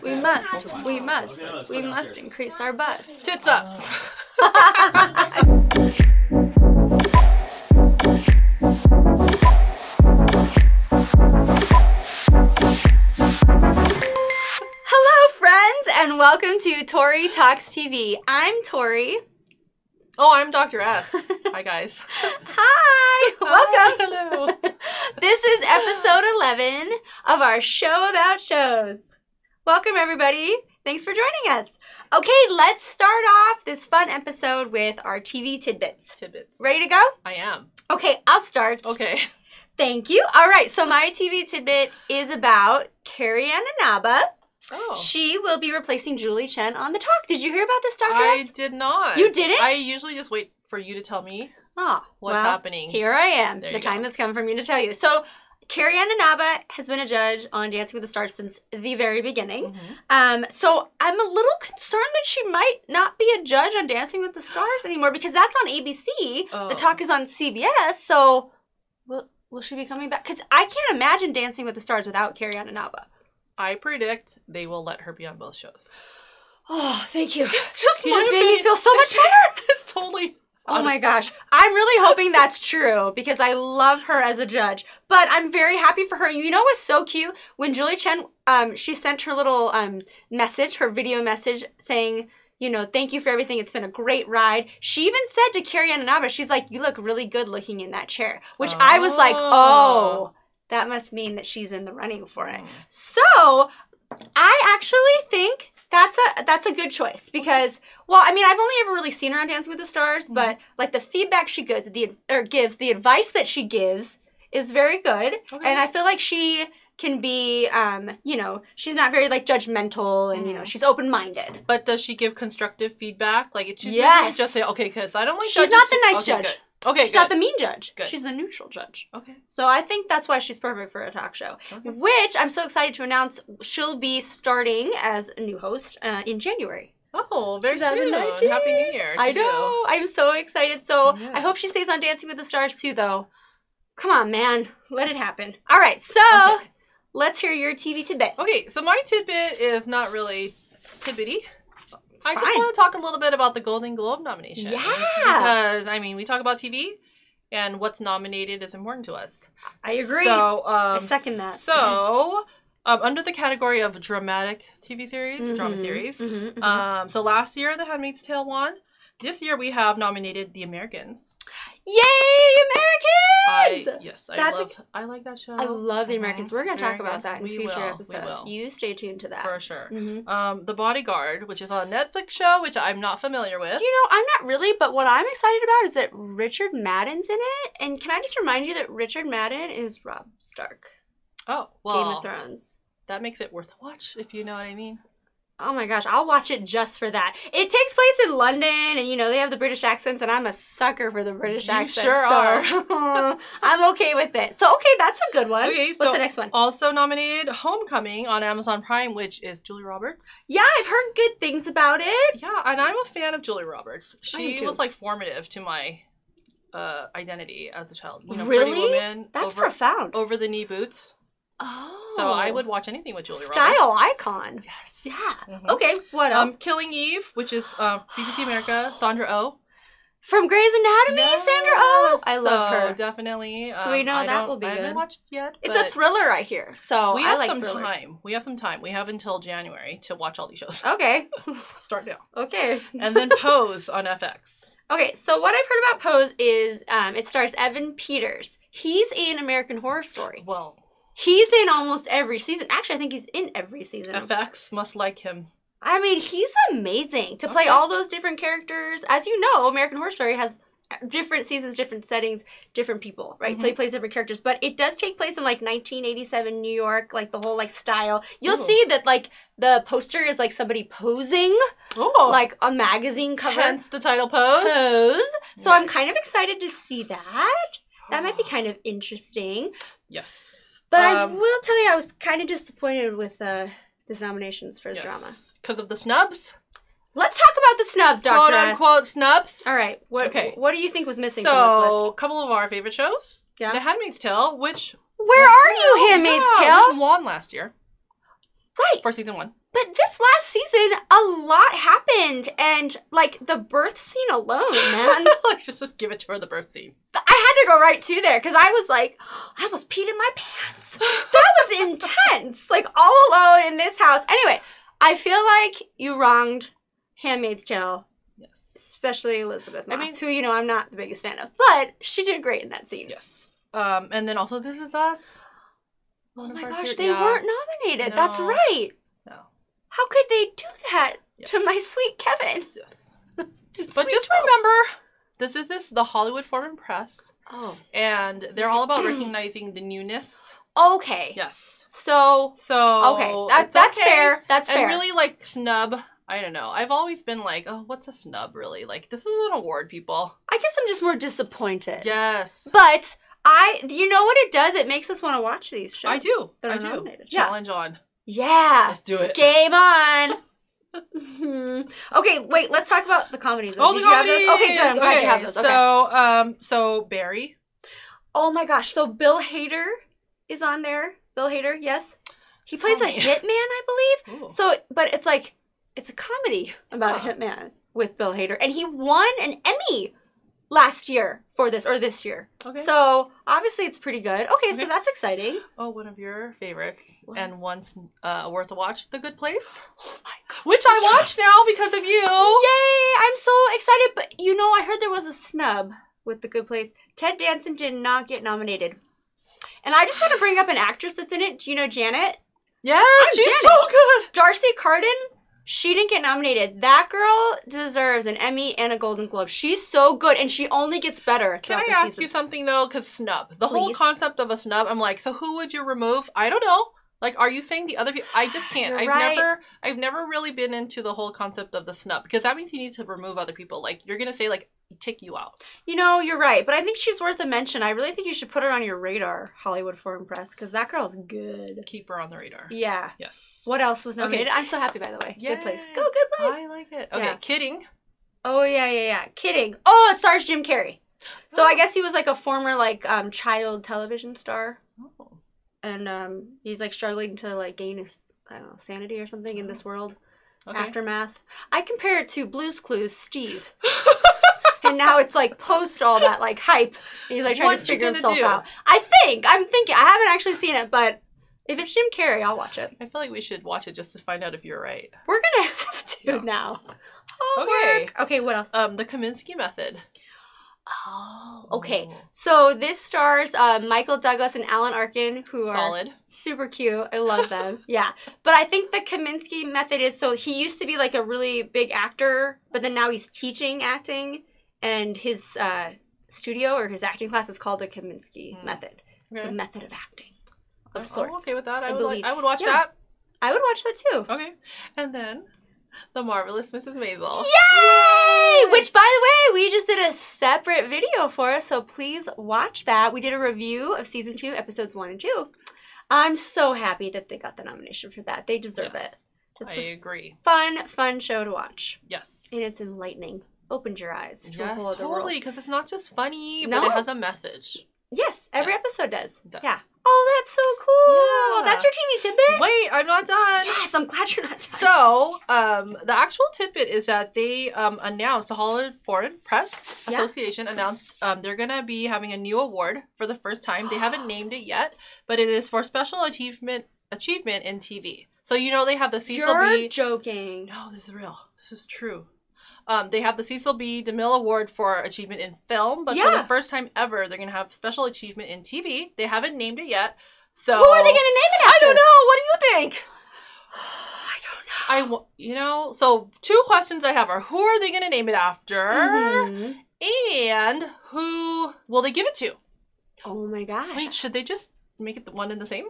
We must increase our buzz. Tits up. Hello, friends, and welcome to Tori Talks TV. I'm Tori. Oh, I'm Dr. S. Hi, guys. Hi. Welcome. Hello. This is episode 11 of our show about shows. Welcome, everybody. Thanks for joining us. Okay, let's start off this fun episode with our TV tidbits. Ready to go? I am. Okay, I'll start. Okay. Thank you. All right, so my TV tidbit is about Carrie and Inaba. Oh. She will be replacing Julie Chen on The Talk. Did you hear about this, Dr. I S? did not. You didn't? I usually just wait for you to tell me what's happening. Here I am. There The time has come for me to tell you. So, Carrie and Inaba has been a judge on Dancing with the Stars since the very beginning. Mm-hmm. So I'm a little concerned that she might not be a judge on Dancing with the Stars anymore because that's on ABC. Oh. The Talk is on CBS. So will she be coming back? Because I can't imagine Dancing with the Stars without Carrie and Inaba. I predict they will let her be on both shows. Oh, thank you. It's just You just made me feel so much better. It's totally... Oh my gosh. I'm really hoping that's true because I love her as a judge. But I'm very happy for her. You know what's so cute? When Julie Chen, she sent her little message, her video message saying, you know, thank you for everything. It's been a great ride. She even said to Carrie and Inaba, she's like, you look really good looking in that chair. Which I was like, oh, that must mean that she's in the running for it. So I actually think that's a good choice because, well, I mean, I've only ever really seen her on Dancing with the Stars, but like the feedback she gives, the advice that she gives is very good, and I feel like she can be, you know, she's not very like judgmental, and you know, she's open-minded. But does she give constructive feedback? Like, she yes, just say, okay, because I don't like. She's not the nice judge. Good. Okay, she's not the mean judge. Good. She's the neutral judge. Okay. So I think that's why she's perfect for a talk show, which I'm so excited to announce she'll be starting as a new host in January. Oh, very soon. Happy New Year to I know. you. I'm so excited. So yeah. I hope she stays on Dancing with the Stars too, though. Come on, man. Let it happen. All right. So let's hear your TV tidbit. Okay. So my tidbit is not really tidbitty. I just Fine. want to talk a little bit about the Golden Globe nominations. Yeah. Because, I mean, we talk about TV, and what's nominated is important to us. I agree. So, I second that. So, under the category of dramatic TV series, drama series, so last year, The Handmaid's Tale won. This year, we have nominated The Americans. Yay, Americans! I like that show. I love The Americans. We're going to talk Very about good. that in We future will. episodes. We will. You stay tuned to that. For sure. The Bodyguard, which is a Netflix show, which I'm not familiar with. You know, I'm not really, but what I'm excited about is that Richard Madden's in it. And can I just remind you that Richard Madden is Robb Stark. Oh, well. Game of Thrones. That makes it worth a watch, if you know what I mean. Oh my gosh, I'll watch it just for that. It takes place in London, and you know, they have the British accents, and I'm a sucker for the British accents. You sure are. I'm okay with it. So, okay, that's a good one. Okay, What's so the next one? Also nominated Homecoming on Amazon Prime, which is Julie Roberts. Yeah, I've heard good things about it. Yeah, and I'm a fan of Julie Roberts. She too. was like formative to my identity as a child. You know, Really? Pretty Woman. That's profound. Over the knee boots. Oh. So I would watch anything with Julie Roberts. Style icon. Yes. Yeah. Okay, what else? Killing Eve, which is BBC America, Sandra Oh. From Grey's Anatomy, Yes. Sandra Oh. I love her. Definitely. So we know that will be I good. haven't watched yet. It's a thriller, I hear. So we I have like some thrillers. time. We have some time. We have until January to watch all these shows. Okay. Start now. Okay. And then Pose on FX. Okay, so what I've heard about Pose is it stars Evan Peters. He's in American Horror Story. Well, he's in almost every season. Actually, I think he's in every season. FX must like him. I mean, he's amazing to play all those different characters. As you know, American Horror Story has different seasons, different settings, different people, right? So he plays different characters. But it does take place in like 1987 New York, like the whole like style. You'll see that like the poster is like somebody posing, like a magazine cover. Hence the title Pose. So I'm kind of excited to see that. That might be kind of interesting. Yes. But I will tell you, I was kind of disappointed with these nominations for the drama. Because of the snubs? Let's talk about the snubs, Dr. S. Quote-unquote snubs. All right. What do you think was missing from this list? So, a couple of our favorite shows. Yeah. The Handmaid's Tale, which... Where are you, Handmaid's Tale? Which won last year. Right. For season 1. But this last season, a lot happened. And, like, the birth scene alone, man. Let's just give it to her, the birth scene. I had to go right to there because I was like, I almost peed in my pants. That was intense. Like, all alone in this house. Anyway, I feel like you wronged Handmaid's Tale. Yes. Especially Elizabeth Moss, who, you know, I'm not the biggest fan of. But she did great in that scene. Yes. And then also This Is Us. Oh my gosh, they weren't nominated. No. That's right. No. How could they do that to my sweet Kevin? Yes. But just remember, this is the Hollywood Foreign Press. Oh. And they're all about recognizing the newness. Okay. Yes. So okay. That's okay. Fair. That's fair. And really, like, snub. I don't know. I've always been like, oh, what's a snub, really? Like, this is an award, people. I guess I'm just more disappointed. Yes. But you know what it does? It makes us want to watch these shows. I do. That are nominated. Challenge on. Yeah. Let's do it. Game on. Okay, wait. Let's talk about the comedies. Oh, the comedies. Okay, good. I'm glad you have those. Okay. So Barry. Oh my gosh. So Bill Hader is on there. Bill Hader, yes. He plays a hitman, I believe. Ooh. So, but it's like, it's a comedy about a hitman with Bill Hader. And he won an Emmy last year for this, or this year. Okay. So, obviously it's pretty good. Okay, so that's exciting. Oh, one of your favorites. What? And once worth a watch, The Good Place. Oh my God. Which I watched now because of you. Yay! I'm so excited. But, you know, I heard there was a snub with The Good Place. Ted Danson did not get nominated. And I just want to bring up an actress that's in it. Do you know Janet? Yes, she's Janet. So good. Darcy Carden. She didn't get nominated. That girl deserves an Emmy and a Golden Globe. She's so good, and she only gets better. Can I ask you something, though? Because snub. The whole concept of a snub, I'm like, so who would you remove? I don't know. Like, are you saying the other people? I just can't. I've never really been into the whole concept of the snub, because that means you need to remove other people. Like, you're going to say, like, take you out. You know, you're right, but I think she's worth a mention. I really think you should put her on your radar, Hollywood Foreign Press, because that girl's good. Keep her on the radar. Yeah. Yes. What else was nominated? Okay. I'm so happy, by the way. Yay. Good Place. Go, Good Place. I like it. Okay, yeah. Kidding. Oh, yeah. Kidding. Oh, it stars Jim Carrey. So I guess he was like a former like child television star. Oh. And he's like struggling to like gain his, I don't know, sanity or something in this world. Okay. Aftermath. I compare it to Blue's Clues, Steve. And now it's like post all that like hype. And he's like trying to figure himself out. I'm thinking. I haven't actually seen it, but if it's Jim Carrey, I'll watch it. I feel like we should watch it just to find out if you're right. We're gonna have to now. Okay. Okay, what else? The Kaminsky Method. Oh, okay. So this stars Michael Douglas and Alan Arkin, who are super cute. I love them. Yeah. But I think the Kaminsky Method is, so he used to be like a really big actor, but then now he's teaching acting, and his studio or his acting class is called the Kaminsky Method. Okay. It's a method of acting of sorts. I'm okay with that. I would watch that. I would watch that too. Okay. And then The Marvelous Mrs. Maisel. Yay! Which, by the way, we just did a separate video for us, so please watch that. We did a review of Season 2, Episodes 1 and 2. I'm so happy that they got the nomination for that. They deserve it. It's I agree. Fun show to watch. Yes. And it's enlightening. Opened your eyes to a whole other world. Totally, because it's not just funny, but it has a message. Yes, every episode does. It does. Yeah. Oh, that's so cool. Yeah. That's your teeny tidbit? Wait, I'm not done. Yes, I'm glad you're not done. So, the actual tidbit is that they announced, the Hollywood Foreign Press Association announced they're going to be having a new award for the first time. They haven't named it yet, but it is for special achievement in TV. So, you know, they have the Cecil B. You're joking. No, this is real. This is true. They have the Cecil B. DeMille Award for Achievement in Film, but for the first time ever, they're going to have Special Achievement in TV. They haven't named it yet. So who are they going to name it after? I don't know. What do you think? I don't know. You know, so 2 questions I have are, who are they going to name it after? And who will they give it to? Oh my gosh. Wait, should they just make it the one and the same?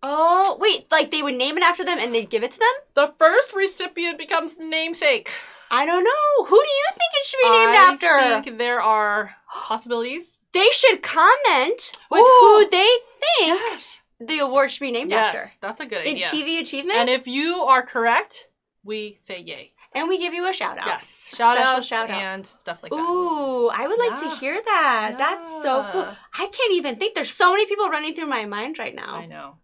Oh, wait, like they would name it after them and they'd give it to them? The first recipient becomes the namesake. I don't know. Who do you think it should be named after? I think there are possibilities. They should comment with who they think the award should be named after. Yes, that's a good idea. In TV achievement? And if you are correct, we say yay. And we give you a shout out. Yes. Shout out and stuff like that. Ooh, I would like to hear that. Yeah. That's so cool. I can't even think. There's so many people running through my mind right now. I know.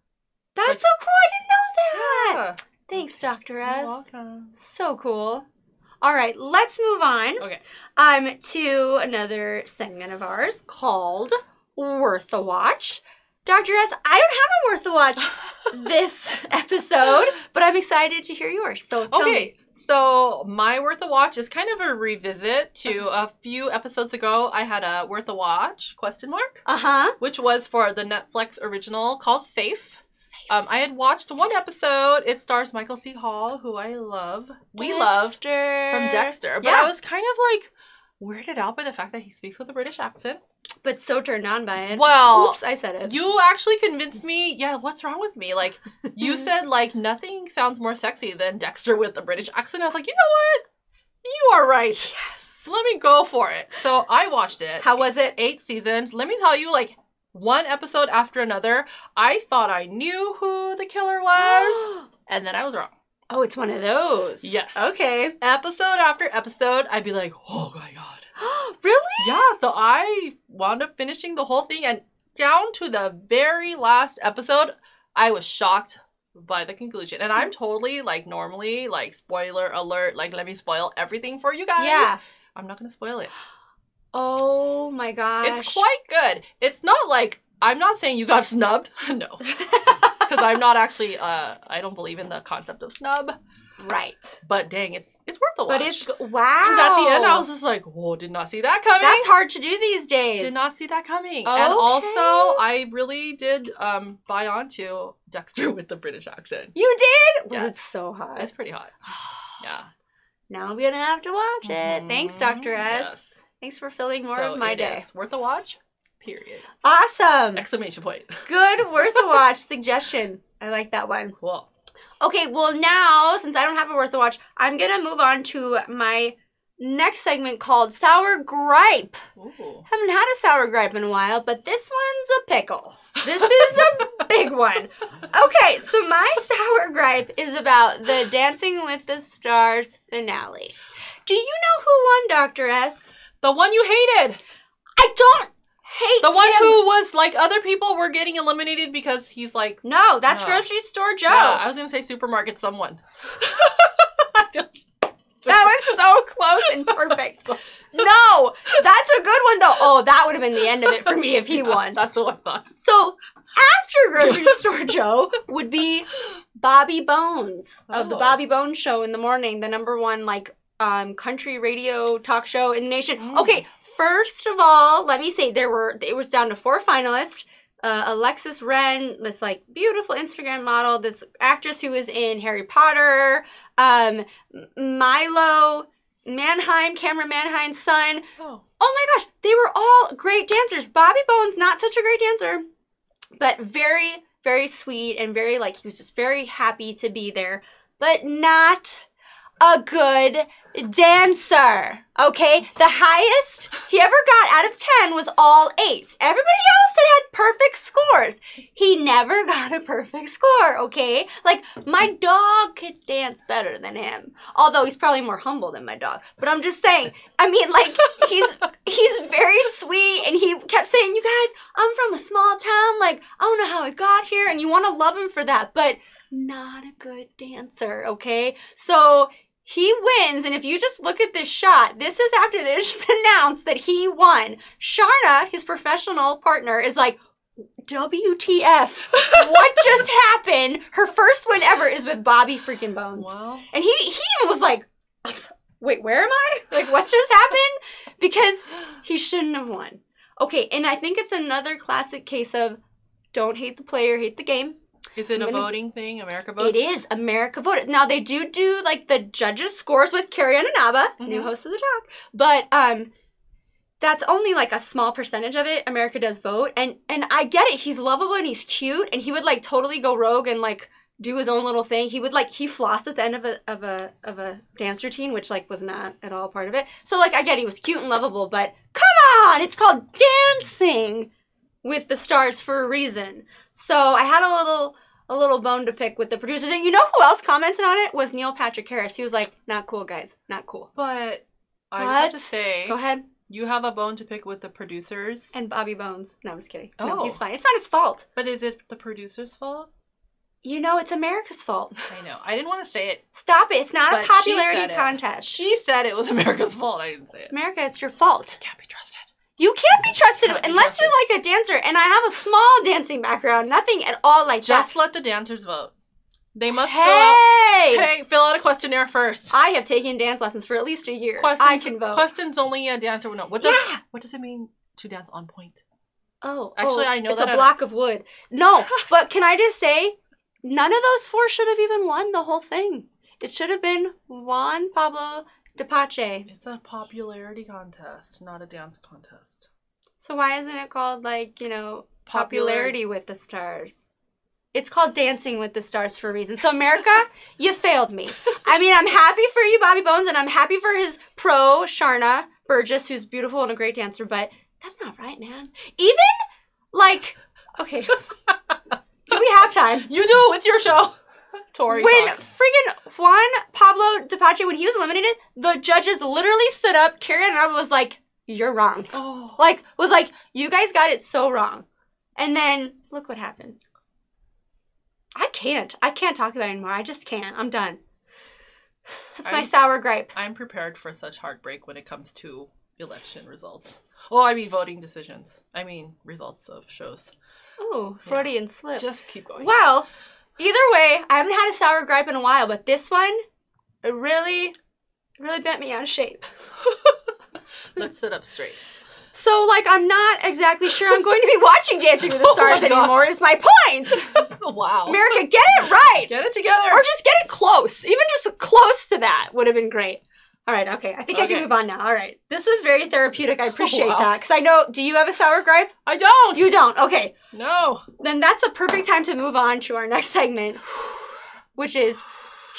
That's so cool. I didn't know that. Yeah. Thanks, Dr. S. You're welcome. So cool. All right, let's move on. Okay. To another segment of ours called Worth a Watch. Dr. S, I don't have a Worth a Watch this episode, but I'm excited to hear yours. So tell me. So my Worth a Watch is kind of a revisit to a few episodes ago. I had a Worth a Watch ? Which was for the Netflix original called Safe. I had watched one episode. It stars Michael C. Hall, who I love. We love from Dexter. But I was kind of like weirded out by the fact that he speaks with a British accent. But so turned on by it. Well, oops, I said it. You actually convinced me. Yeah, what's wrong with me? Like, you said, like, nothing sounds more sexy than Dexter with a British accent. I was like, you know what? You are right. Yes. Let me go for it. So I watched it. How was it? 8 seasons. Let me tell you, like, one episode after another, I thought I knew who the killer was, and then I was wrong. Oh, it's one of those. Yes. Okay. Episode after episode, I'd be like, oh my God. Really? Yeah, so I wound up finishing the whole thing, and down to the very last episode, I was shocked by the conclusion. And I'm totally, like, normally, like, spoiler alert, like, let me spoil everything for you guys. Yeah. I'm not going to spoil it. Oh my gosh. It's quite good. It's not like, I'm not saying you got snubbed. No. Because I'm not actually, I don't believe in the concept of snub. Right. But dang, it's worth a watch. But it's, wow. Because at the end, I was just like, whoa, did not see that coming. That's hard to do these days. Did not see that coming. Okay. And also, I really did buy onto Dexter with the British accent. You did? Yeah. Was it so hot? It's pretty hot. Yeah. Now I'm going to have to watch it. Thanks, Dr. S. Yes. Thanks for filling more of my day. Worth a watch, period. Awesome. Exclamation point. Good worth a watch suggestion. I like that one. Cool. Okay, well now, since I don't have a worth a watch, I'm going to move on to my next segment called Sour Gripe. Ooh. Haven't had a sour gripe in a while, but this one's a pickle. This is a big one. Okay, so my sour gripe is about the Dancing with the Stars finale. Do you know who won, Dr. S? The one you hated. I don't hate the one him. who was like, other people were getting eliminated because he's like... No, that's Grocery Store Joe. Yeah, I was going to say supermarket someone. That was so close and perfect. No, that's a good one though. Oh, that would have been the end of it for me if he won. That's what I thought. So after Grocery Store Joe would be Bobby Bones of the Bobby Bones Show in the morning, the #1 like country radio talk show in the nation. Okay, first of all, let me say it was down to 4 finalists. Alexis Wren, this like beautiful Instagram model, this actress who was in Harry Potter, Milo Manheim, Cameron Manheim's son. Oh my gosh, they were all great dancers. Bobby Bones, not such a great dancer, but very, very sweet and very like, he was just very happy to be there, but not a good dancer. Okay, the highest he ever got out of 10 was all 8s. Everybody else had perfect scores. He never got a perfect score. Okay, like my dog could dance better than him, although he's probably more humble than my dog. But I'm just saying, I mean, like he's very sweet, and he kept saying, "You guys, I'm from a small town. Like I don't know how I got here," and you want to love him for that, but not a good dancer. Okay, so he wins, and if you just look at this shot, this is after they just announced that he won. Sharna, his professional partner, is like, WTF? What just happened? Her first win ever is with Bobby freaking Bones. Wow. And he even was like, wait, where am I? Like, what just happened? Because he shouldn't have won. Okay, and I think it's another classic case of don't hate the player, hate the game. Is it a voting thing? America votes? It is. America voted. Now, they do like, the judges' scores with Carrie and Inaba, new host of the talk. But that's only, like, a small percentage of it. America does vote. And I get it. He's lovable and he's cute. And he would, like, totally go rogue and, like, do his own little thing. He would, like, he flossed at the end of a dance routine, which, like, was not at all part of it. So, like, I get he was cute and lovable. But come on! It's called Dancing with the Stars for a reason. So I had a little bone to pick with the producers. And you know who else commented on it? Was Neil Patrick Harris. He was like, not cool, guys. Not cool. But I have to say, go ahead. You have a bone to pick with the producers. And Bobby Bones. No, I'm just kidding. Oh. No, he's fine. It's not his fault. But is it the producer's fault? You know, it's America's fault. I know. I didn't want to say it. Stop it. It's not a popularity contest. She said it was America's fault. I didn't say it. America, it's your fault. Can't be trusted. You can't be trusted unless you're like a dancer. And I have a small dancing background. Nothing at all like that. Just let the dancers vote. They must fill out a questionnaire first. I have taken dance lessons for at least a year. I can vote. Questions only a dancer would know. What does it mean to dance on point? Oh. Actually, I know it's a block of wood. No, but can I just say, none of those four should have even won the whole thing. It should have been Juan Pablo Depache. It's a popularity contest, not a dance contest. So why isn't it called, like, you know, Popularity with the Stars? It's called Dancing with the Stars for a reason. So, America, you failed me. I mean, I'm happy for you, Bobby Bones, and I'm happy for his pro, Sharna Burgess, who's beautiful and a great dancer, but that's not right, man. Even, like, okay. Do we have time? You do. It's your show. Tori When talks. friggin' Juan Pablo Depache, when he was eliminated, the judges literally stood up. Carrie and Inaba was like, you're wrong. Oh. Like, was like, you guys got it so wrong. And then, look what happened. I can't talk about it anymore. I just can't. I'm done. That's my sour gripe. I'm prepared for such heartbreak when it comes to election results. Oh, I mean voting decisions. I mean results of shows. Oh, Freudian slip. Just keep going. Well, either way, I haven't had a sour gripe in a while, but this one, it really bent me out of shape. Let's sit up straight. So, like, I'm not exactly sure I'm going to be watching Dancing with the Stars anymore, is my point. Wow. America, get it right. Get it together. Or just get it close. Even just close to that would have been great. All right, okay. I think I can move on now. All right. This was very therapeutic. I appreciate that. Because I know, do you have a sour gripe? I don't. You don't. Okay. No. Then that's a perfect time to move on to our next segment, which is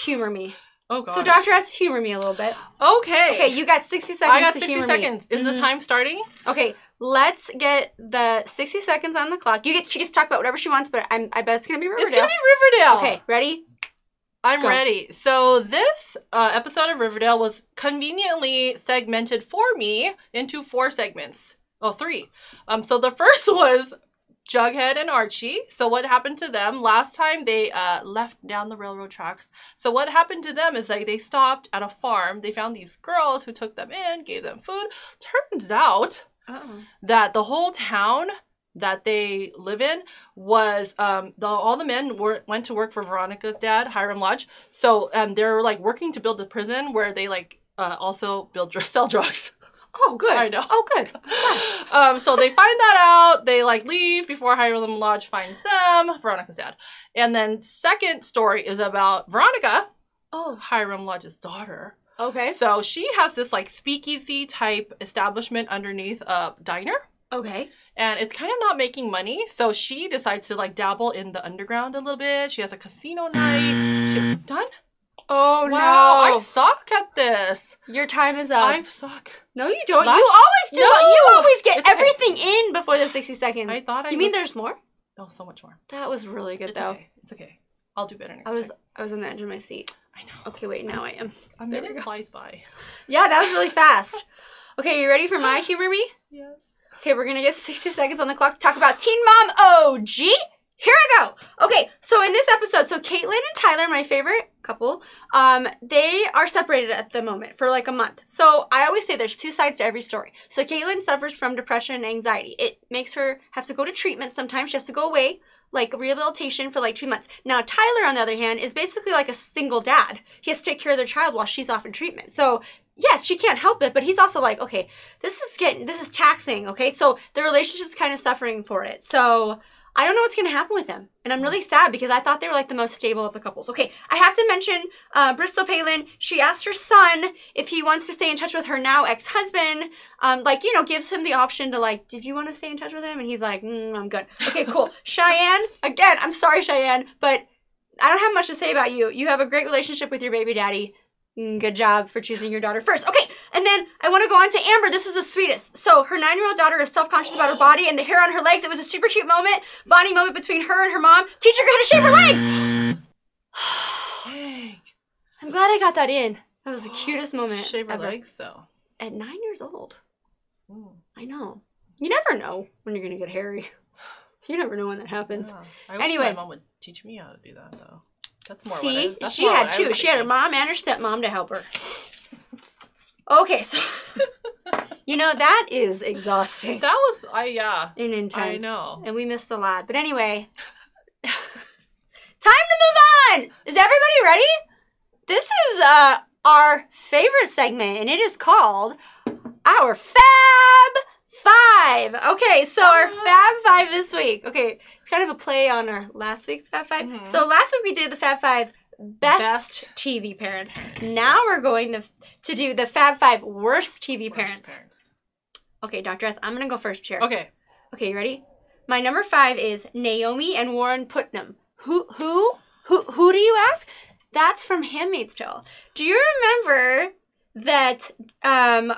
Humor Me. Oh, God. So, Dr. S, humor me a little bit. Okay. Okay, you got 60 seconds I got to 60 humor seconds. me. Is the time starting? Okay, let's get the 60 seconds on the clock. She gets to talk about whatever she wants, but I bet it's going to be Riverdale. It's going to be Riverdale. Okay, ready? I'm ready. So this episode of Riverdale was conveniently segmented for me into 4 segments. Oh, 3. So the first was Jughead and Archie. So what happened to them? Last time they left down the railroad tracks. So what happened to them is like they stopped at a farm. They found these girls who took them in, gave them food. Turns out that the whole town that they live in was all the men went to work for Veronica's dad, Hiram Lodge. So they're like working to build a prison where they like also sell drugs. Oh, good. I know. Oh, good. So they find that out. They like leave before Hiram Lodge finds them, Veronica's dad. And then second story is about Veronica, Hiram Lodge's daughter. Okay. So she has this like speakeasy type establishment underneath a diner. Okay. And it's kind of not making money. So she decides to like dabble in the underground a little bit. She has a casino night. Done? Oh, wow, no. I suck at this. Your time is up. I suck. No, you don't. You always do. No, you always get everything in before the 60 seconds. I thought You mean there's more? Oh, so much more. That was really good, though. Okay. It's okay. I'll do better next time. I was on the edge of my seat. I know. Okay, wait, now I am. A minute flies by. Yeah, that was really fast. Okay, you ready for my humor me? Yes. Okay, we're going to get 60 seconds on the clock to talk about Teen Mom OG. Here I go. Okay, so in this episode, Caitlin and Tyler, my favorite couple, they are separated at the moment for like a month. So I always say there's 2 sides to every story. So Caitlin suffers from depression and anxiety. It makes her have to go to treatment sometimes. She has to go away, like rehabilitation for like 2 months. Now Tyler, on the other hand, is basically like a single dad. He has to take care of their child while she's off in treatment. So yes, she can't help it, but he's also like, okay, this is taxing, okay? So the relationship's kind of suffering for it. So I don't know what's going to happen with them. And I'm really sad because I thought they were like the most stable of the couples. Okay, I have to mention Bristol Palin. She asked her son if he wants to stay in touch with her now ex-husband. Gives him the option to like, did you want to stay in touch with him? And he's like, I'm good. Okay, cool. Cheyenne, again, I'm sorry, Cheyenne, but I don't have much to say about you. You have a great relationship with your baby daddy. Good job for choosing your daughter first. Okay, and then I want to go on to Amber. This was the sweetest. So her 9-year-old daughter is self-conscious about her body and the hair on her legs. It was a super cute moment, bonding moment between her and her mom. Teach her how to shave her legs. Dang. I'm glad I got that in. That was the cutest moment Shave her ever. legs, though. At 9 years old. Ooh. I know. You never know when you're going to get hairy. You never know when that happens. Yeah. I wish anyway, my mom would teach me how to do that, though. That's more. See, she had two. She had her mom and her stepmom to help her. Okay, so that is exhausting. That was and intense. I know, and we missed a lot. But anyway, time to move on. Is everybody ready? This is our favorite segment, and it is called our Fab Five. Okay, so our Fab Five this week. Okay, it's kind of a play on our last week's Fab Five. Mm-hmm. So last week we did the Fab Five best TV parents. Now we're going to do the Fab Five worst TV parents. Okay, Dr. S, I'm going to go first here. Okay. Okay, you ready? My number 5 is Naomi and Warren Putnam. Who do you ask? That's from Handmaid's Tale. Do you remember that,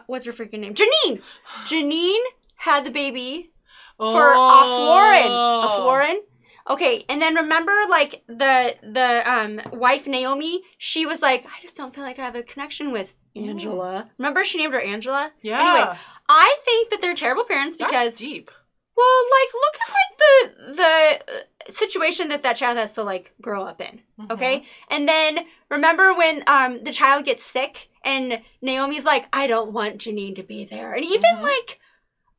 what's her freaking name? Janine! Janine had the baby for off Warren. Okay, and then remember, like, the wife, Naomi, she was like, I just don't feel like I have a connection with Angela. Ooh. Remember she named her Angela? Yeah. Anyway, I think that they're terrible parents because... That's deep. Well, like, look at, like, the situation that child has to, like, grow up in, okay? And then, remember when the child gets sick and Naomi's like, I don't want Janine to be there. And even, like,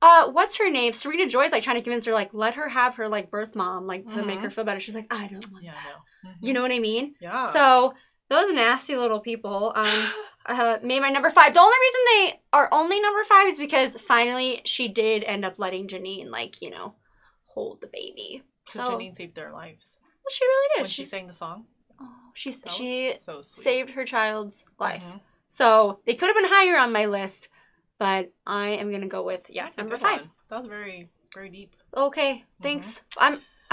what's her name? Serena Joy's, like, trying to convince her, like, let her have her, like, birth mom, like, to make her feel better. She's like, I don't want that. I know. You know what I mean? Yeah. So, those nasty little people made my number 5. The only reason they are only number 5 is because finally she did end up letting Janine, like, hold the baby. So Janine saved their lives. Well, she really did. When she sang the song. Oh, she so saved her child's life. So they could have been higher on my list, but I am gonna go with number 5. That was very, very deep. Okay, thanks.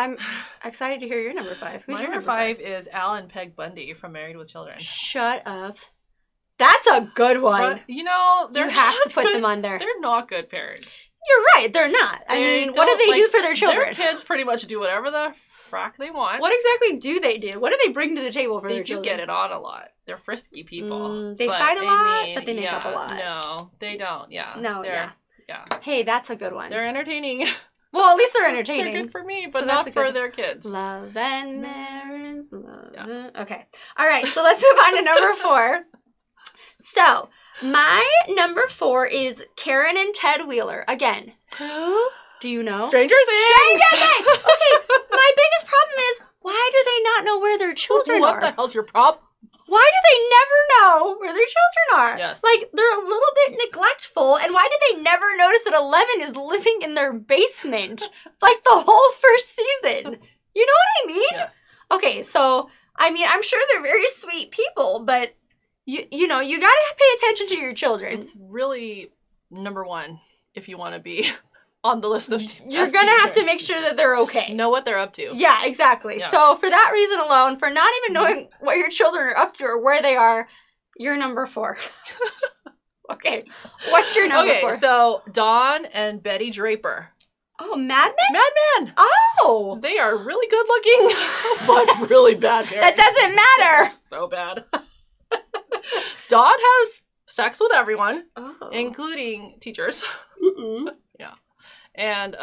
I'm excited to hear your number 5. Who's your number 5? Is Al and Peg Bundy from Married with Children. Shut up. That's a good one. But, you have to put them on there. They're not good parents. You're right. They're not. I mean, what do they do for their children? Their kids pretty much do whatever the frack they want. What exactly do they do? What do they bring to the table for their children? They do get it on a lot. They're frisky people. They fight a lot, but they make up a lot. No, they don't. Yeah. No, yeah. Hey, that's a good one. They're entertaining. Well, at least they're entertaining. They're good for me, but not for their kids. Love and marriage. Okay. All right, so let's move on to number 4. So, my number 4 is Karen and Ted Wheeler. Again, who do you know? Stranger Things! Stranger Things! Okay, my biggest problem is, why do they not know where their children are? What the hell's your problem? Why do they never know where their children are? Yes. Like, they're a little bit neglectful, and why do they never notice that 11 is living in their basement, like, the whole first season? You know what I mean? Yes. Okay, so, I mean, I'm sure they're very sweet people, but, you gotta pay attention to your children. It's really number 1 if you want to be on the list of you're gonna have to make sure that they're okay. Know what they're up to. Yeah, exactly. Yeah. So for that reason alone, for not even knowing what your children are up to or where they are, you're number 4. Okay. What's your number 4? Okay, so Dawn and Betty Draper. Oh, Mad Men? Mad Men! Oh! They are really good looking, but really bad parents. That doesn't matter! So bad. Dawn has sex with everyone, including teachers. Yeah. And,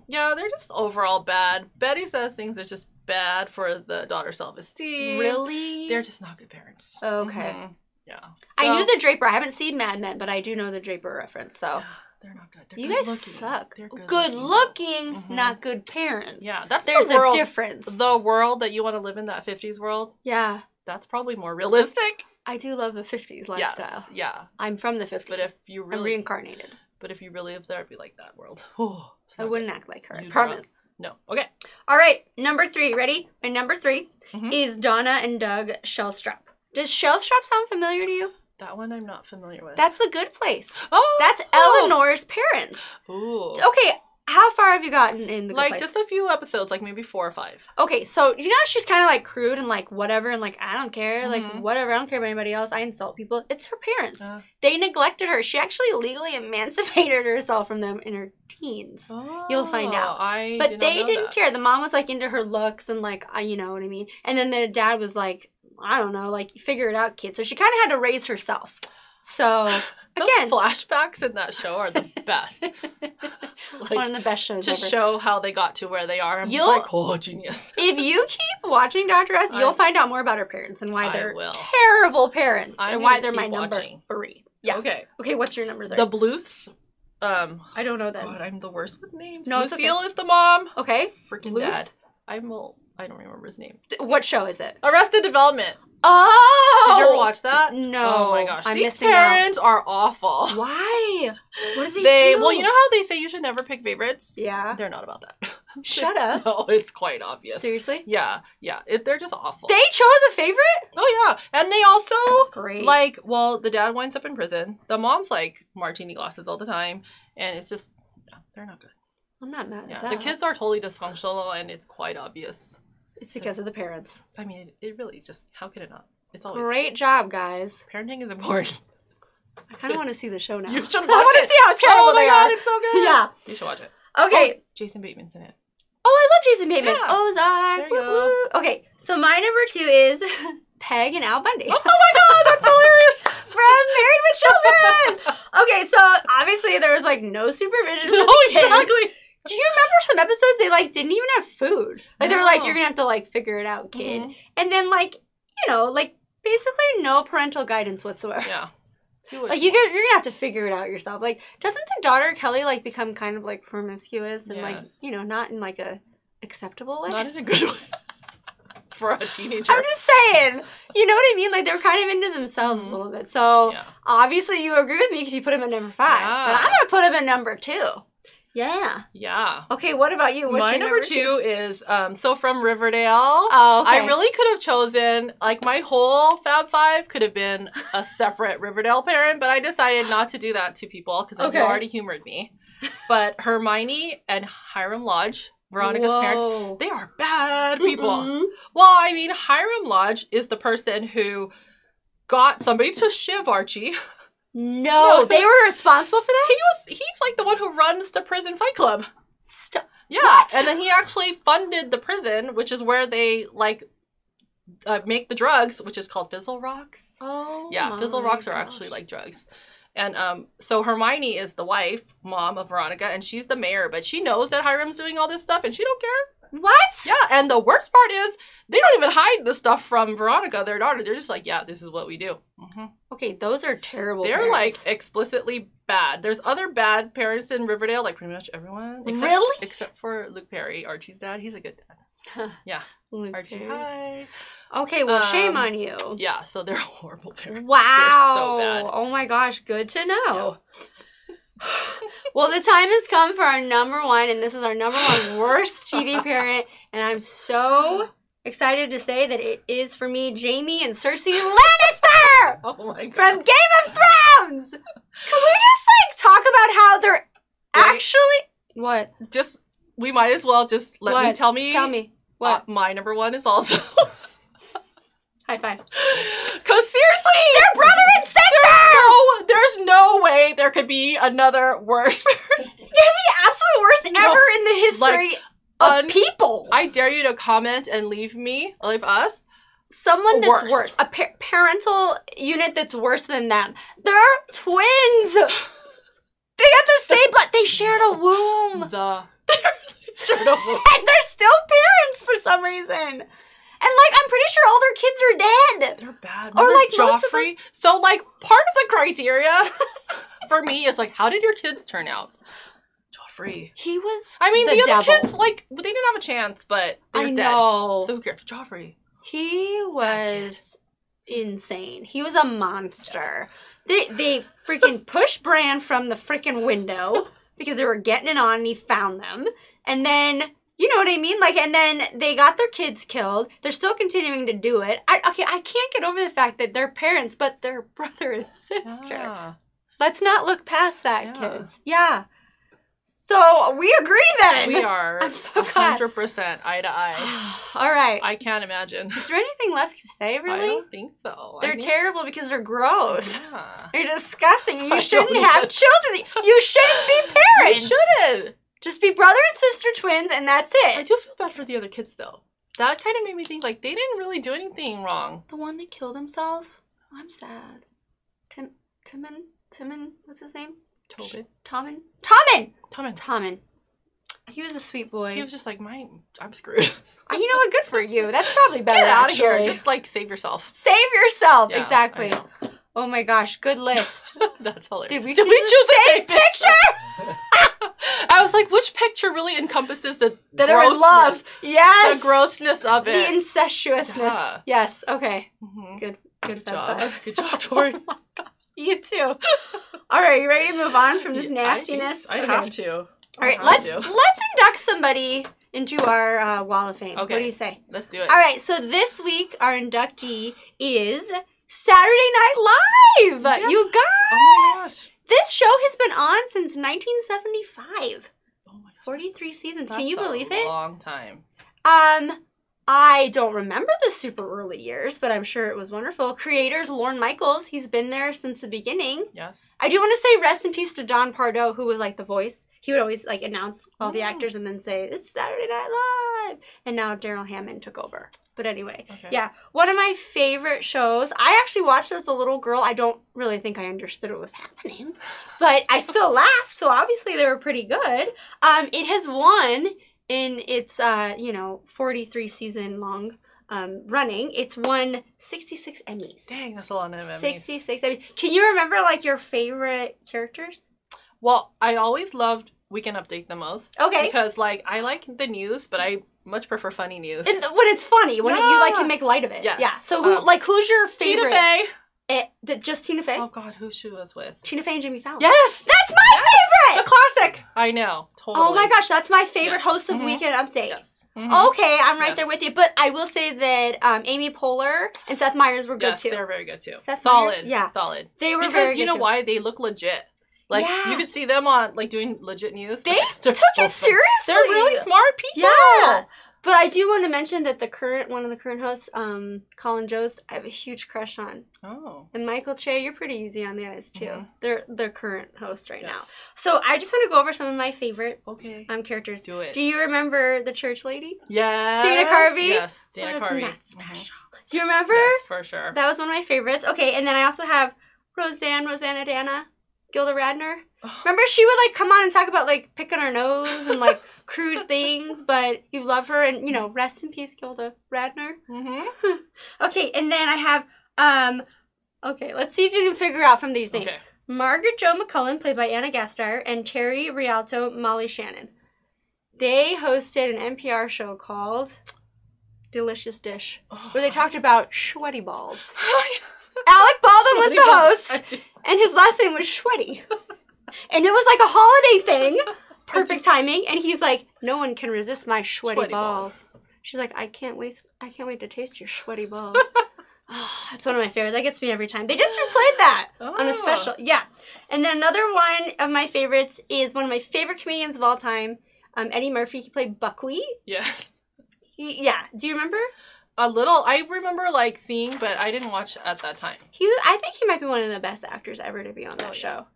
they're just overall bad. Betty says things are just bad for the daughter's self-esteem. Really? They're just not good parents. Okay. Yeah. So, I knew the Draper. I haven't seen Mad Men, but I do know the Draper reference, so. Yeah, they're not good. They're you good guys looking. suck. They're good looking, not good parents. Yeah, that's There's the world, a difference. The world that you want to live in, that 50s world. Yeah. That's probably more realistic. I do love the 50s lifestyle. Yes, yeah. I'm from the 50s. But if you really... I'm reincarnated. But if you really lived there, it'd be like that world. Oh, I wouldn't act like her, I promise. No. Okay. All right, number 3. Ready? My number 3 is Donna and Doug Shellstrop. Does Shellstrop sound familiar to you? That one I'm not familiar with. That's The Good Place. Oh! That's Eleanor's parents. Ooh. Okay, how far have you gotten in The Good Place? Like, just a few episodes, like maybe 4 or 5. Okay, so, you know how she's kind of, like, crude and, like, whatever, and, like, I don't care, like, whatever, I don't care about anybody else, I insult people. It's her parents. They neglected her. She actually legally emancipated herself from them in her teens. Oh, you'll find out. But they didn't care. The mom was, like, into her looks and, like, you know what I mean? And then the dad was, like, I don't know, like, figure it out, kid. So she kind of had to raise herself. So, again. The flashbacks in that show are the best. One of the best shows to ever. show how they got to where they are. I'm just like, oh, genius. If you keep watching Dr. S, you'll find out more about her parents and why they're terrible parents and why they're my number 3. Yeah. Okay. Okay, what's your number 3? The Bluths. I don't know that. God, I'm the worst with names. No, Lucille is the mom. Okay. Freaking dad. I don't remember his name. What show is it? Arrested Development. Oh! Did you ever watch that? No. Oh my gosh. These parents are awful. Why? What do they do? Well, you know how they say you should never pick favorites? Yeah. They're not about that. Shut up. No, it's quite obvious. Seriously? Yeah. Yeah. They're just awful. They chose a favorite? Oh, yeah. And they also, great. Like, well, the dad winds up in prison. The mom's like martini glasses all the time. And it's just, they're not good. I'm not mad at that. The kids are totally dysfunctional and it's quite obvious. It's because of the parents. I mean, it really just, how could it not? It's always. Great job, guys. Parenting is important. I kind of want to see the show now. You should watch it. I want to see how terrible they are. It's so good. Yeah. You should watch it. Okay. Oh, Jason Bateman's in it. Oh, I love Jason Bateman. Yeah. Ozark. There you go. Okay, so my number 2 is Peg and Al Bundy. Oh my god, that's hilarious. From Married with Children. Okay, so obviously there was like no supervision for the kids. Exactly. Do you remember some episodes they like didn't even have food? Like they were like, you're gonna have to like figure it out, kid. And then like, you know, like basically no parental guidance whatsoever. Yeah. Like you're gonna have to figure it out yourself. Like, doesn't the daughter Kelly like become kind of like promiscuous and like, you know, not in like a acceptable way? Not in a good way. For a teenager. I'm just saying. You know what I mean? Like they're kind of into themselves a little bit. So obviously you agree with me because you put him at number 5. But I'm gonna put him at number 2. Yeah. Yeah. Okay, what about you? What's my your number 2 is so from Riverdale. Oh, okay. I really could have chosen like my whole Fab Five could have been a separate Riverdale parent, but I decided not to do that to people because you already humored me. But Hermione and Hiram Lodge, Veronica's parents, they are bad people. Well, I mean, Hiram Lodge is the person who got somebody to shiv Archie. No, they were responsible for that? He's like the one who runs the prison fight club. Yeah. What? And then he actually funded the prison, which is where they like make the drugs, which is called Fizzle Rocks. Oh. Yeah, Fizzle Rocks are actually like drugs. And so Hermione is the wife, mom of Veronica, and she's the mayor, but she knows that Hiram's doing all this stuff and she don't care. What? Yeah, and the worst part is they don't even hide the stuff from Veronica, their daughter. They're just like, yeah, this is what we do. Okay, those are terrible They're parents. like explicitly bad. There's other bad parents in Riverdale, like pretty much everyone. Really? Except for Luke Perry, Archie's dad. He's a good dad. Yeah. Luke Archie, Perry. hi. Okay, well, shame on you. Yeah, so they're horrible parents. Wow. They're so bad. Oh my gosh, good to know. Yeah. Well, the time has come for our number 1, and this is our number 1 worst TV parent, and I'm so excited to say that it is for me, Jamie and Cersei Lannister! Oh my god. From Game of Thrones! Can we just, like, talk about how they're actually... What? Just, we might as well just let me tell me. Tell me. What? My number 1 is also... High five. Because seriously, they're brother and sister! There's no way there could be another worse person. They're the absolute worst ever in the history of people. I dare you to comment and leave us. Someone that's worse. A parental unit that's worse than them. They're twins. They got the same blood. They shared a womb. Shared a womb. And they're still parents for some reason. And, like, I'm pretty sure all their kids are dead. They're bad. Or, like, Joffrey. So, like, part of the criteria for me is, like, how did your kids turn out? Joffrey. He was I mean, the other devil. kids, like, they didn't have a chance, but they were dead. So who cares? Joffrey. He was insane. He was a monster. They freaking pushed Bran from the freaking window because they were getting it on and he found them. And then... You know what I mean? Like, and then they got their kids killed. They're still continuing to do it. I can't get over the fact that they're parents, but they're brother and sister. Yeah. Let's not look past that, kids. Yeah. So, we agree then. We are. I'm so glad. 100% eye to eye. All right. I can't imagine. Is there anything left to say, really? I don't think so. They're terrible because they're gross. Yeah. They're disgusting. You shouldn't have children. You shouldn't be parents. You shouldn't. Just be brother and sister twins, and that's it. I do feel bad for the other kids, though. That kind of made me think, like, they didn't really do anything wrong. The one that killed himself? I'm sad. Timon, what's his name? Tobin. Tommen. He was a sweet boy. He was just like, I'm screwed. You know what? Good for you. That's probably better. Get out actually. of here. Just like save yourself. Save yourself. Yeah, exactly. Oh my gosh, good list. That's hilarious. Did we choose the same picture? I was like, which picture really encompasses the that are in love? Yes. The grossness of it. The incestuousness. Yeah. Yes. Okay. Mm-hmm. Good job. Good job, Tori. You too. All right, you ready to move on from this nastiness? I have to. All right, let's induct somebody into our Wall of Fame. Okay. What do you say? Let's do it. All right, so this week our inductee is Saturday Night Live. Yes. You guys. Oh my gosh. This show has been on since 1975. Oh my gosh. 43 seasons. That's Can you believe it? A long time. I don't remember the super early years, but I'm sure it was wonderful. Creators, Lorne Michaels, he's been there since the beginning. Yes. I do want to say rest in peace to Don Pardo, who was like the voice. He would always like announce all the actors and then say, it's Saturday Night Live. And now Daryl Hammond took over. But anyway, yeah. One of my favorite shows. I actually watched it as a little girl. I don't really think I understood what was happening. But I still laughed, so obviously they were pretty good. It has won in its, 43 season long running. It's won 66 Emmys. Dang, that's a lot of Emmys. 66 Emmys. Can you remember, like, your favorite characters? Well, I always loved Weekend Update the most. Okay. Because, like, I like the news, but I much prefer funny news. When it's funny, when you like to make light of it. Yes. Yeah. So who's your favorite? Tina Fey. Just Tina Fey? Oh God, who she was with? Tina Fey and Jimmy Fallon. Yes! That's my favorite! The classic! I know. Totally. Oh my gosh, that's my favorite host of Weekend Update. Yes. Okay, I'm right there with you. But I will say that Amy Poehler and Seth Meyers were good too. Yes, they're very good too. Solid. Meyers? Yeah. Solid. They were because very good you know too. why? They look legit. Like, you could see them on, like, doing legit news. They took it seriously. They're really smart people. Yeah. But I do want to mention that one of the current hosts, Colin Jost, I have a huge crush on. Oh. And Michael Che, you're pretty easy on the eyes too. They're current hosts right now. Yes. So I just want to go over some of my favorite characters. Do it. Do you remember the church lady? Yes. Dana Carvey? Yes, Dana Carvey. Special. Do you remember? Yes, for sure. That was one of my favorites. Okay, and then I also have Rosanna Dana, Gilda Radner. Remember, she would, like, come on and talk about, like, picking her nose and, like, crude things, but you love her, and, you know, rest in peace, Gilda Radner. Okay, and then I have, okay, let's see if you can figure out from these names. Okay. Margaret Jo McCullough, played by Anna Gasteyer, and Terry Rialto, Molly Shannon. They hosted an NPR show called Delicious Dish, where they talked about sweaty balls. Alec Baldwin was the host, and his last name was Schwetty. And it was like a holiday thing. Perfect timing. And he's like, no one can resist my sweaty balls. She's like, I can't wait to taste your sweaty balls. That's one of my favorites. That gets me every time. They just replayed that on a special. Yeah. And then another one of my favorites is one of my favorite comedians of all time, Eddie Murphy. He played Buckwheat. Yes. Do you remember? A little. I remember, like, seeing, but I didn't watch at that time. I think he might be one of the best actors ever to be on that show.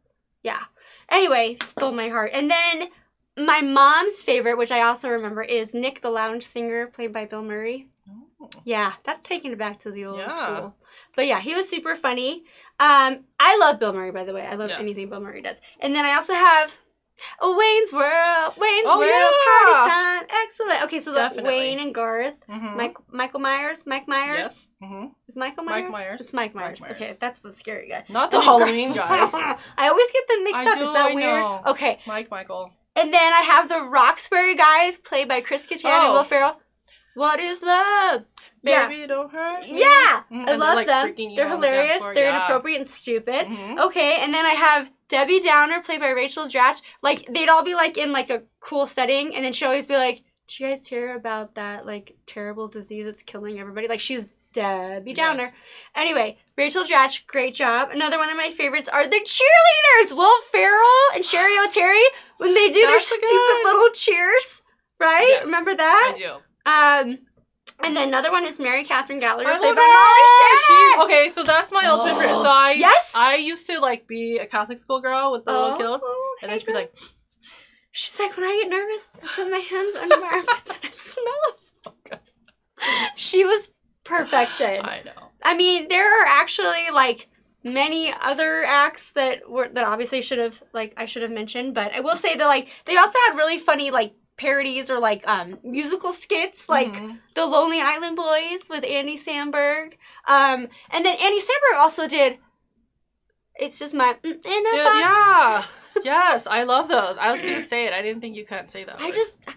Yeah. Anyway, stole my heart. And then my mom's favorite, which I also remember, is Nick the Lounge Singer, played by Bill Murray. Oh. Yeah, that's taking it back to the old school. But yeah, he was super funny. I love Bill Murray, by the way. I love anything Bill Murray does. And then I also have Wayne's World, party time, excellent. Okay, so Wayne and Garth, Mike Myers. Yes. Is Michael Myers? Mike Myers. It's Mike Myers. Okay, that's the scary guy. Not the Halloween guy. I always get them mixed up. Is that weird? Know. Okay. Michael. And then I have the Roxbury guys, played by Chris Kattan and Will Ferrell. What is love? Baby, don't hurt me. Yeah, I love them. They're hilarious. They're inappropriate and stupid. Okay, and then I have Debbie Downer, played by Rachel Dratch. Like, they'd all be, like, in, like, a cool setting, and then she'd always be like, did you guys hear about that, like, terrible disease that's killing everybody? Like, she was Debbie Downer. Yes. Anyway, Rachel Dratch, great job. Another one of my favorites are the cheerleaders! Will Ferrell and Sherry O'Terry, when they do their stupid little cheers. Right? Yes, remember that? I do. And then another one is Mary Catherine Gallagher, played by Molly Shannon. Okay, so that's my ultimate favorite. So I used to, like, be a Catholic school girl with the little kiddos, and then she'd be like, she's like, when I get nervous, I put my hands under my armpits and it smells. So good. She was perfection. I know. I mean, there are actually, like, many other acts that obviously I should have mentioned, but I will say that like they also had really funny like parodies or like musical skits like the Lonely Island Boys with Andy Samberg. And then Andy Samberg also did It's Just My in a Box. Yeah. Yes, I love those. I was going to say it. I didn't think you couldn't say that. I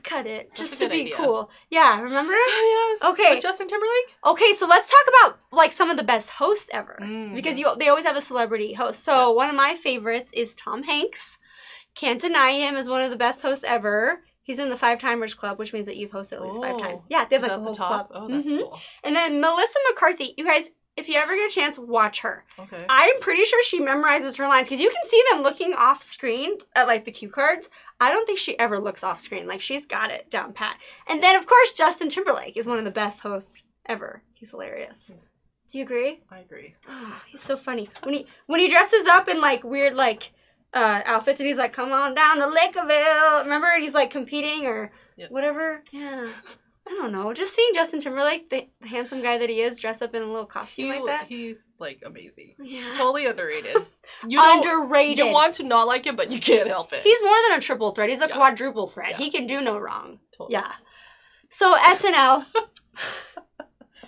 cut it That's just to be idea. cool. Yeah, remember? Yes. Okay. With Justin Timberlake? Okay, so let's talk about like some of the best hosts ever. Because they always have a celebrity host. So one of my favorites is Tom Hanks. Can't deny him as one of the best hosts ever. He's in the 5-Timers Club, which means that you've hosted at least 5 times. Yeah, they have like a whole club. Oh, that's cool. And then Melissa McCarthy, you guys, if you ever get a chance, watch her. Okay. I'm pretty sure she memorizes her lines because you can see them looking off screen at like the cue cards. I don't think she ever looks off screen. Like she's got it down pat. And then of course Justin Timberlake is one of the best hosts ever. He's hilarious. Do you agree? I agree. Oh, he's so funny. When he dresses up in like weird like outfits and he's like, "Come on down to Lakeville." Remember? And he's like competing or whatever. Yeah. I don't know. Just seeing Justin Timberlake, the handsome guy that he is, dress up in a little costume like that. He's like amazing. Yeah. Totally underrated. Underrated. You want to not like him, but you can't help it. He's more than a triple threat. He's a quadruple threat. Yeah. He can do no wrong. Totally. Yeah. So SNL.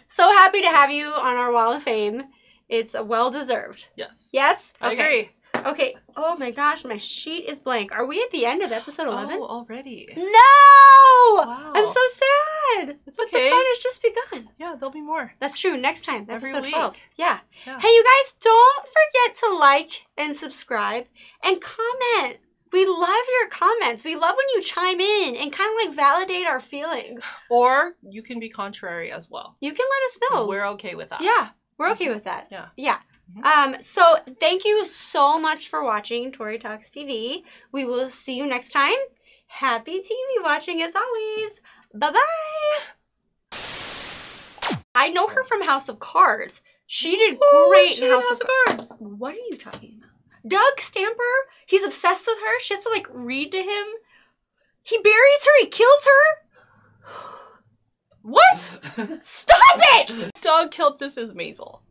So happy to have you on our Wall of Fame. It's well deserved. Yes. Yes? I agree. Okay. Oh my gosh, my sheet is blank. Are we at the end of episode 11? Oh, already. No! Wow. I'm so sad. It's but okay. the fun has just begun. Yeah, there'll be more. That's true. Next time, Every episode week. 12. Yeah. Yeah. Hey, you guys, don't forget to like and subscribe and comment. We love your comments. We love when you chime in and kind of like validate our feelings. Or you can be contrary as well. You can let us know. We're okay with that. Yeah, we're okay with that. Yeah. Yeah. So thank you so much for watching Tori Talks TV. We will see you next time. Happy TV watching as always. Bye-bye. I know her from House of Cards. She did great in House of Cards. What are you talking about? Doug Stamper, he's obsessed with her. She has to like read to him. He buries her, he kills her. What? Stop it! This dog killed Mrs. Maisel.